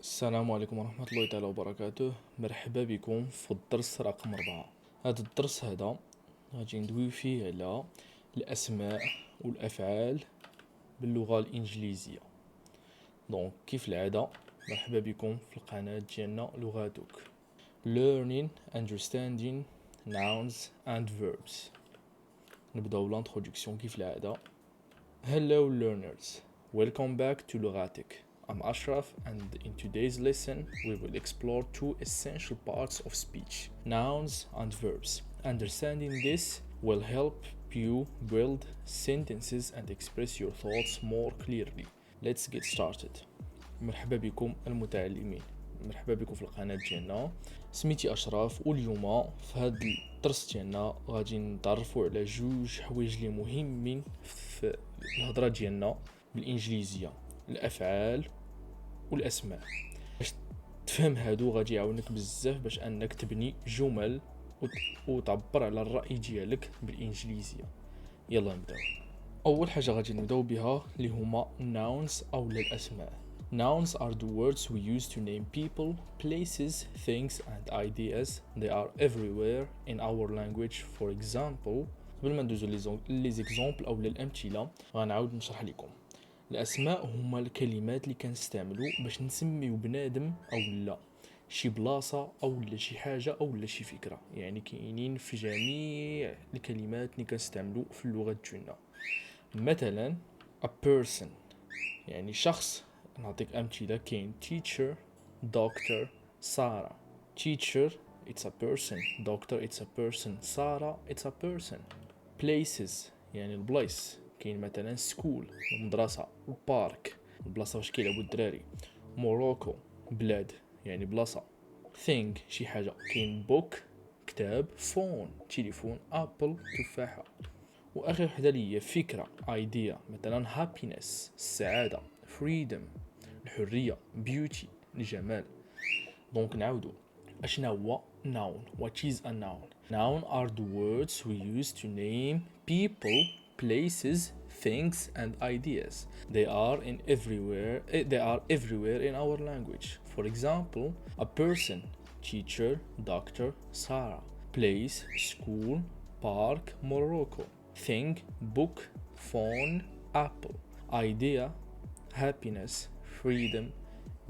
السلام عليكم ورحمة الله تعالى وبركاته. مرحبا بكم في الدرس رقم 4. هذا الدرس غادي ندوي فيه على الأسماء والأفعال باللغة الإنجليزية. دونك كيف العادة مرحبا بكم في القناة ديالنا لغاتك. Learning, understanding, nouns and verbs. نبداو l'introduction كيف العادة. Hello learners, welcome back to لغاتك. I'm Ashraf, and in today's lesson we will explore two essential parts of speech, nouns and verbs. Understanding this will help you build sentences and express your thoughts more clearly. Let's get started. مرحبا بكم المتعلمين، مرحبا بكم في القناة ديالنا. سميتي أشرف، واليوم في هذا الدرس ديالنا غادي نتعرفوا على جوج حوايج اللي مهمين في الهضره ديالنا بالانجليزيه: الافعال والاسماء. باش تفهم هادو غادي يعاونك بزاف باش انك تبني جمل وتعبر على الراي ديالك بالانجليزيه. يلا نبداو. اول حاجه غادي نبداو بها اللي هما nouns او الاسماء. Nouns are the words we use to name people, places, things and ideas. They are everywhere in our language. For example, قبل ما ندوزو لي زيكزامبل او الامثله غنعاود نشرح لكم. الاسماء هما الكلمات اللي كنستعملو باش نسميو بنادم او لا شي بلاصه او لا شي حاجه او لا شي فكره، يعني كاينين في جميع الكلمات اللي كنستعملو في اللغه ديالنا. مثلا a person يعني شخص. نعطيك امثله: كاين teacher, doctor, سارة. teacher it's a person, doctor it's a person, سارة it's a person. places يعني البلايص، كاين مثلا school المدرسة، park البلاصة فاش كيلعبوا الدراري، موروكو بلاد يعني بلاصة. thing شي حاجة، كاين book كتاب، phone تليفون، apple تفاحة. واخر وحده اللي هي فكره idea، مثلا happiness السعاده، freedom الحريه، beauty الجمال. دونك نعاودو، اشنا هو noun. What is a noun? Noun are the words we use to name people, places, things and ideas. They are everywhere in our language. For example, a person, teacher, doctor, Sarah. Place, school, park, Morocco. Thing, book, phone, apple. Idea, happiness, freedom,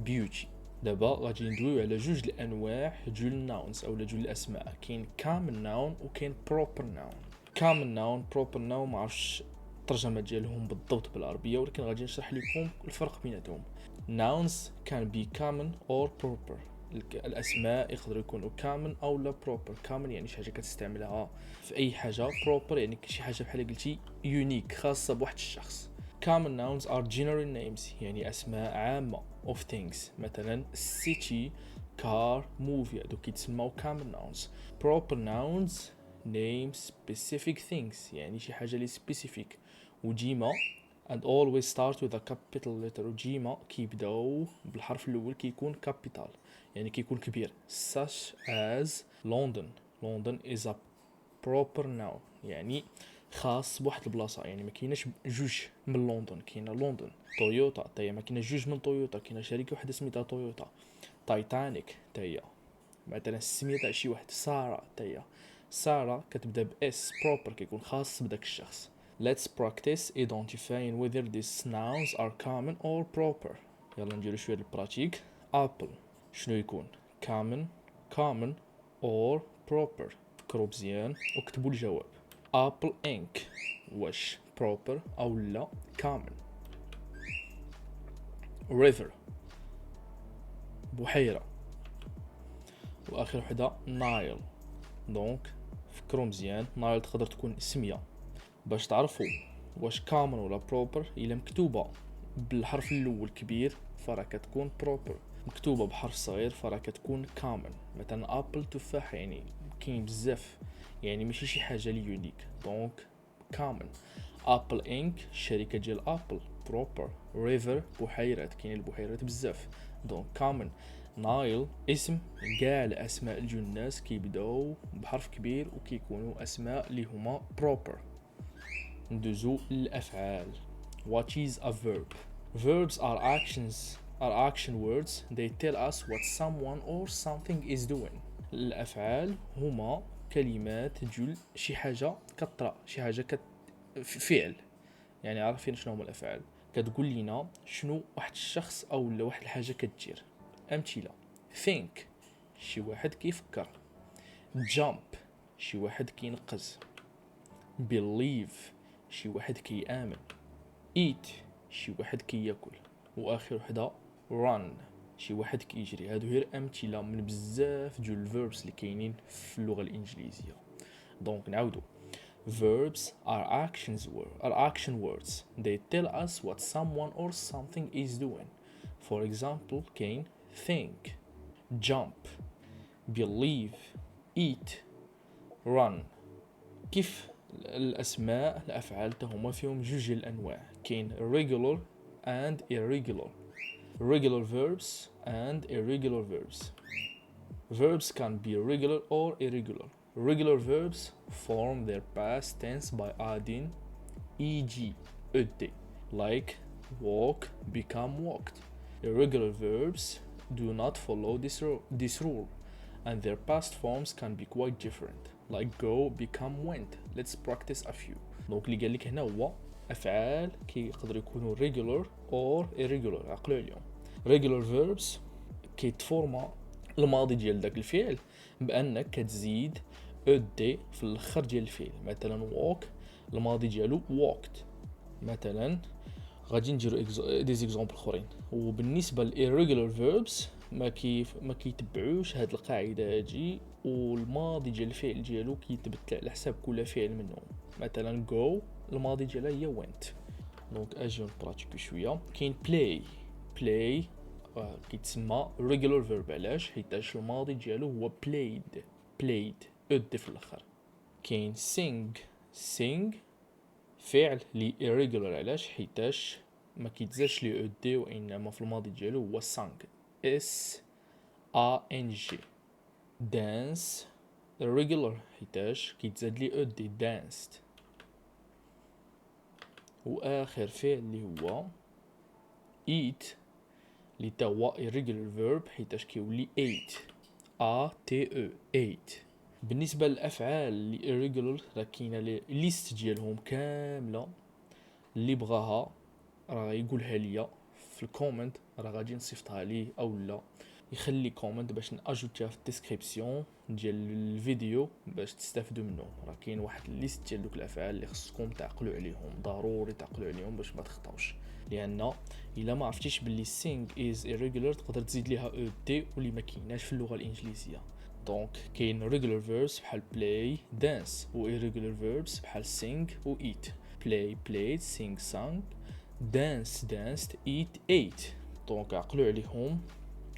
beauty. دابا غادي ندويو على جوج الانواع ديال الناونز او جوج الاسماء. كاين common noun وكاين proper noun. common noun proper noun ما عرفتش الترجمه ديالهم بالضبط بالعربيه، ولكن غادي نشرح لكم الفرق بيناتهم. nouns can be common or proper. الاسماء يقدروا يكونوا common او لا proper. common يعني شي حاجه كتستعملها في اي حاجه، proper يعني شي حاجه بحال قلتي unique خاصه بواحد الشخص. common nouns are general names يعني اسماء عامه of things، مثلا city, car, movie هادو كيتسموا common nouns. proper nouns name specific things يعني شي حاجه لي specific وديما and always start with a capital letter. وديما كيبداو بالحرف الاول كيكون capital يعني كيكون كبير، such as London. London is a proper noun يعني خاص بواحد البلاصه، يعني ما كايناش جوج من لندن، كاينه لندن. تويوتا تاهي ما كايناش جوج من تويوتا، كاينه شركه وحده سميتها تويوتا. تايتانيك تاهي مثلا السميه تاع شي واحد. سارة تاهي سارة كتبدا باس بروبر كيكون خاص بداك الشخص. Let's practice identifying whether these nouns are common or proper. يلا نديرو شويه البراتيك. apple شنو يكون؟ common or proper؟ فكروا مزيان وكتبوا الجواب. apple ink واش proper او لا common؟ river بحيرة. واخر وحده نايل. دونك فكروا مزيان، نايل تقدر تكون اسميه. باش تعرفوا واش common ولا proper، الا مكتوبه بالحرف الاول كبير فراه كتكون proper، مكتوبه بحرف صغير فراه كتكون common. مثلا ابل تفاح يعني كاين بزاف، يعني ماشي شي حاجه لي يونيك. دونك common. ابل انك الشركه ديال ابل proper. river بحيرات، كاين البحيرات بزاف. دونك common. نايل اسم كاع الاسماء ديال الناس كيبداو بحرف كبير وكيكونوا اسماء اللي هما proper. ندوزو للافعال. What is a verb? Verbs are actions are action words. They tell us what someone or something is doing. الأفعال هما كلمات تجول شي حاجة كطرا، شي حاجة فعل. يعني عارفين شنو هما الأفعال، كتقول لنا شنو واحد الشخص أو واحد الحاجة كتدير. أمثلة: think شي واحد كيفكر، jump شي واحد كينقز، believe شي واحد كيآمن، eat شي واحد كياكل، واخر وحده run شي واحد كيجري. هادو غير امثله من بزاف ديال الفيربس اللي كاينين في اللغه الانجليزيه. دونك نعاودو: verbs are action words. They tell us what someone or something is doing. For example, كاين think, jump, believe, eat, run. كيف الاسماء الافعال هما فيهم جوج الانواع، كاين regular and irregular. Regular verbs and irregular verbs. Verbs can be regular or irregular. Regular verbs form their past tense by adding eg, ed, like walk, become, walked. Irregular verbs do not follow this rule, and their past forms can be quite different, like go, become, went. Let's practice a few. دونك اللي قال لك هنا هو افعال كيقدروا يكونوا regular or irregular. عقلوا عليهم. regular verbs كيتفورما الماضي ديال داك الفعل بانك كتزيد ed في الاخر ديال الفعل. مثلا walk الماضي ديالو walked. مثلا غادي نديرو دي زيكزامبل اخرين. وبالنسبه للirregular verbs ما كيتبعوش هاد القاعده هادي، والماضي ديال الفعل ديالو كيتبدل على حساب كل فعل منهم. مثلا go الماضي ديالها هي went. دونك اجيو نبراتيكو شويه. كاين play كيتسمى regular verb. علاش؟ حيتاش الماضي ديالو هو played اد في الاخر. كاين sing فعل لي irregular. علاش؟ حيتاش ما كيتزادش لي اد، وانما في الماضي ديالو هو sang sang. dance irregular حيتاش كيتزاد لي اد danced. واخر فعل اللي هو eat اللي تا هو irregular verb حيتاش كيولي ate. بالنسبه للافعال اللي irregular راه كاينه لي ليست ديالهم كامله. اللي بغاها راه يقولها ليا في الكومنت، راه غادي نصيفطها ليه او لا يخلي كومنت باش ناجوتيها في الديسكريبسيون ديال الفيديو باش تستافدوا منه. راه كاين واحد الليست ديال دوك الافعال اللي خصكم تعقلوا عليهم، ضروري تعقلوا عليهم باش ما تخطاوش. لان الا ما عرفتيش باللي sing is irregular تقدر تزيد ليها ed واللي ما كايناش في اللغه الانجليزيه. دونك كاين regular verbs بحال play dance، و irregular verbs بحال sing و eat. play played, sing sang, dance danced, eat ate. دونك عقلوا عليهم،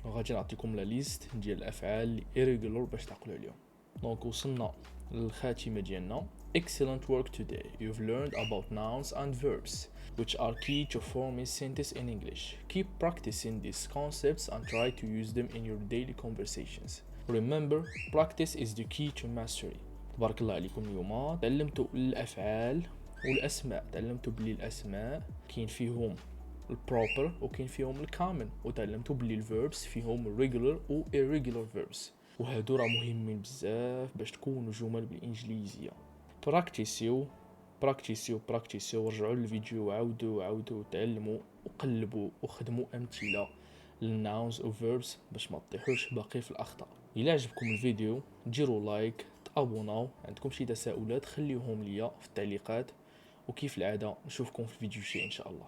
وغادي نعطيكم لا ليست ديال الافعال اللي irregular باش تعقلوا عليهم. دونك وصلنا للخاتمه ديالنا. Excellent work today. You've learned about nouns and verbs, which are key to forming sentence in English. Keep practicing these concepts and try to use them in your daily conversations. Remember, practice is the key to mastery. تبارك الله عليكم. اليوم تعلمتوا الافعال والاسماء. تعلمتوا بلي الاسماء كاين فيهم البروبر وكاين فيهم الكامن، وتعلمتوا بلي الفيربس فيهم regular و irregular verbs، وهادو راه مهمين بزاف باش تكونوا جمل بالانجليزيه. براكتيسيو ورجعوا للفيديو وعاودوا تعلموا وقلبوا وخدموا امثله للناونز و verbs باش ما تطيحوش باقي في الاخطاء. الى عجبكم الفيديو ديروا لايك، تابوناو. عندكم شي تساؤلات خليوهم ليا في التعليقات، وكيف العاده نشوفكم في الفيديو الجاي ان شاء الله.